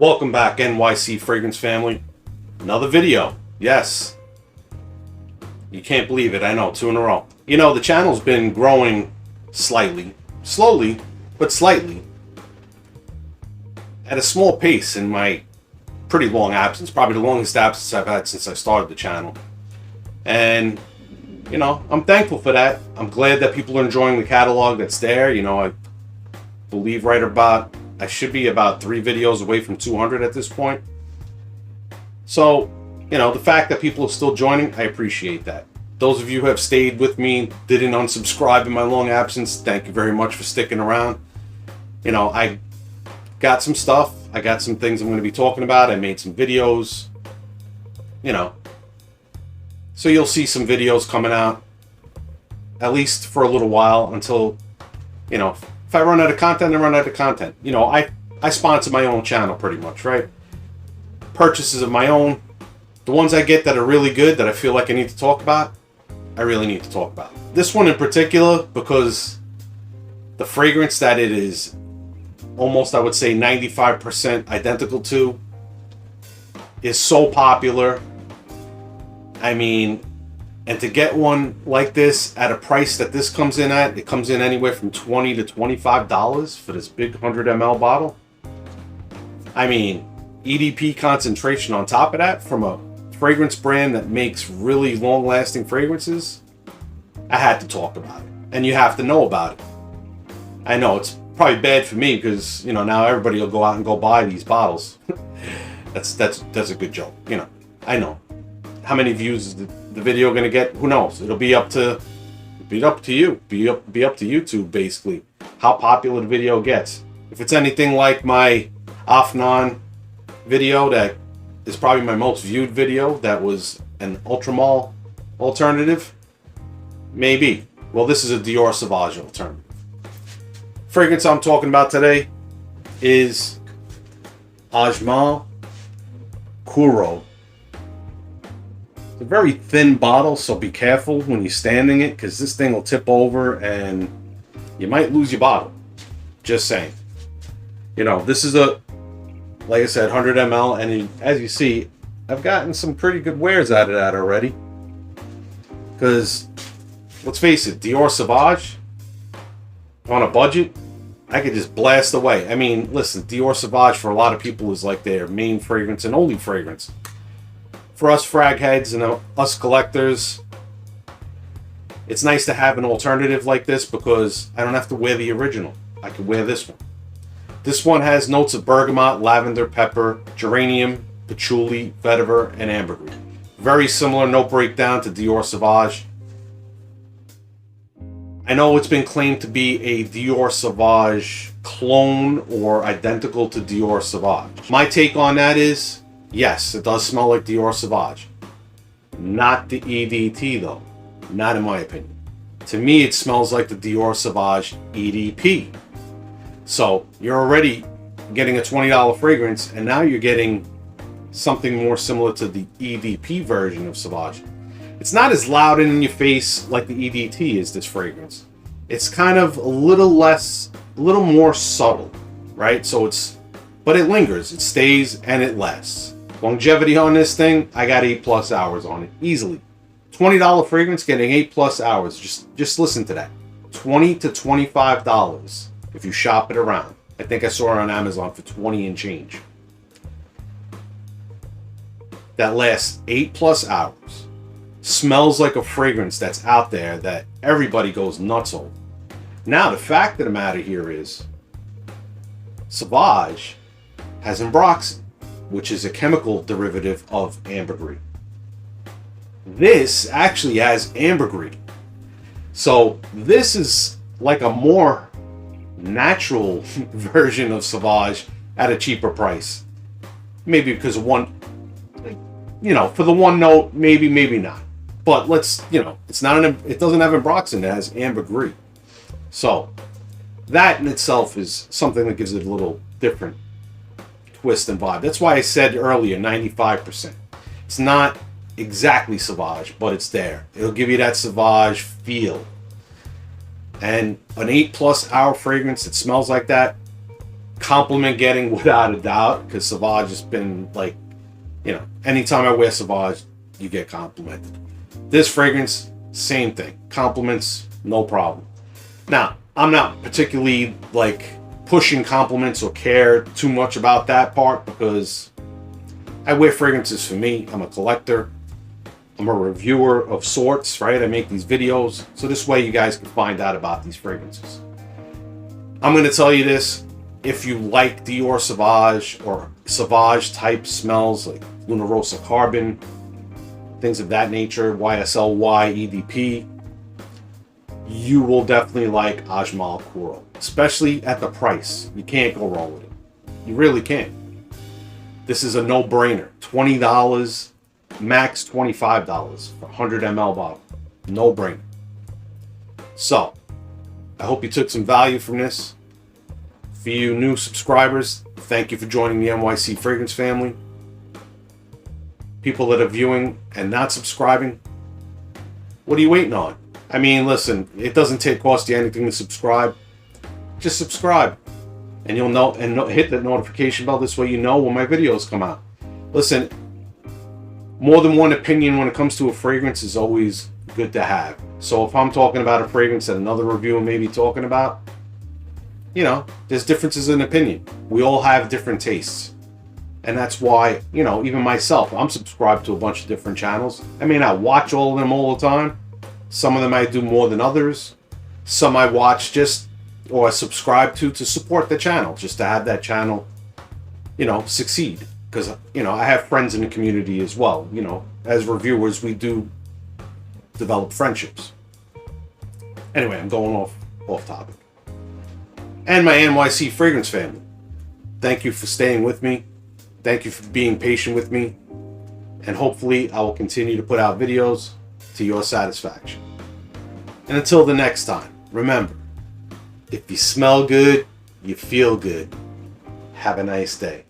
Welcome back, NYC Fragrance family. Another video. Yes. You can't believe it. I know, 2 in a row. You know, the channel's been growing slightly. Slowly, but slightly. At a small pace in my pretty long absence. Probably the longest absence I've had since I started the channel. And, you know, I'm thankful for that. I'm glad that people are enjoying the catalog that's there. You know, I believe I should be about 3 videos away from 200 at this point. So, you know, the fact that people are still joining, I appreciate that. Those of you who have stayed with me, didn't unsubscribe in my long absence, thank you very much for sticking around. You know, I got some stuff. I got some things I'm going to be talking about. I made some videos, you know. So you'll see some videos coming out, at least for a little while, until, you know, if I run out of content, I run out of content. You know, I sponsor my own channel pretty much, right? Purchases of my own. The ones I get that are really good, that I feel like I need to talk about, I really need to talk about. This one in particular, because the fragrance that it is almost, I would say, 95% identical to, is so popular. I mean, and to get one like this at a price that this comes in at, it comes in anywhere from $20 to $25 for this big 100 ml bottle. I mean, EDP concentration on top of that from a fragrance brand that makes really long-lasting fragrances. I had to talk about it, and you have to know about it. I know it's probably bad for me because, you know, now everybody will go out and go buy these bottles. that's a good joke, you know. I know. How many views is the video going to get? Who knows? It'll be up to you. Be up to YouTube, basically, how popular the video gets. If it's anything like my Afnan video, that is probably my most viewed video, that was an Ultramall alternative, maybe. Well, this is a Dior Sauvage alternative. Fragrance I'm talking about today is Ajmal Kuro. It's a very thin bottle, so be careful when you're standing it, because this thing will tip over and you might lose your bottle. Just saying. You know, this is a, like I said, 100 ml, and as you see, I've gotten some pretty good wears out of that already. Because, let's face it, Dior Sauvage, on a budget, I could just blast away. I mean, listen, Dior Sauvage for a lot of people is like their main fragrance and only fragrance. For us frag heads and us collectors, it's nice to have an alternative like this because I don't have to wear the original. I can wear this one. This one has notes of bergamot, lavender, pepper, geranium, patchouli, vetiver, and ambergris. Very similar note breakdown to Dior Sauvage. I know it's been claimed to be a Dior Sauvage clone or identical to Dior Sauvage. My take on that is, yes, it does smell like Dior Sauvage. Not the EDT though. Not in my opinion. To me, it smells like the Dior Sauvage EDP. So you're already getting a $20 fragrance, and now you're getting something more similar to the EDP version of Sauvage. It's not as loud and in your face like the EDT is, this fragrance. It's kind of a little more subtle, right? So but it lingers, it stays, and it lasts. Longevity on this thing, I got 8+ hours on it, easily. $20 fragrance getting 8+ hours. Just listen to that. $20 to $25 if you shop it around. I think I saw it on Amazon for 20 and change. That lasts 8+ hours. Smells like a fragrance that's out there that everybody goes nuts over. Now, the fact of the matter here is, Sauvage has ambroxan, which is a chemical derivative of ambergris. This actually has ambergris. So this is like a more natural version of Sauvage at a cheaper price. Maybe because of one, you know, for the one note, maybe not. But let's, you know, it doesn't have ambroxan, it has ambergris. So that in itself is something that gives it a little different twist and vibe. That's why I said earlier 95%. It's not exactly Sauvage, but it's there. It'll give you that Sauvage feel. And an 8+ hour fragrance that smells like that, compliment getting without a doubt, because Sauvage has been like, you know, anytime I wear Sauvage, you get complimented. This fragrance, same thing. Compliments, no problem. Now, I'm not particularly like pushing compliments or care too much about that part, because I wear fragrances for me. I'm a collector. I'm a reviewer of sorts, right? I make these videos, so this way you guys can find out about these fragrances. I'm going to tell you this. If you like Dior Sauvage or Sauvage type smells like Luna Rosa Carbon, things of that nature, YSLY, EDP, you will definitely like Ajmal Kuro, especially at the price. You can't go wrong with it. You really can't. This is a no-brainer. $20, max $25 for 100 ml bottle. No-brainer. So, I hope you took some value from this. For you new subscribers, thank you for joining the NYC Fragrance family. People that are viewing and not subscribing, what are you waiting on? I mean, listen, it doesn't cost you anything to subscribe. Just subscribe, and you'll know, and hit that notification bell. This way you know when my videos come out. Listen, more than one opinion when it comes to a fragrance is always good to have. So if I'm talking about a fragrance that another reviewer may be talking about, you know, there's differences in opinion. We all have different tastes. And that's why, you know, even myself, I'm subscribed to a bunch of different channels. I may not watch all of them all the time. Some of them I do more than others. Some I watch just, or I subscribe to support the channel, just to have that channel, you know, succeed. Because, you know, I have friends in the community as well. You know, as reviewers, we do develop friendships. Anyway, I'm going off topic. And my NYC Fragrance family, thank you for staying with me. Thank you for being patient with me. And hopefully I will continue to put out videos to your satisfaction. And until the next time, remember, if you smell good, you feel good. Have a nice day.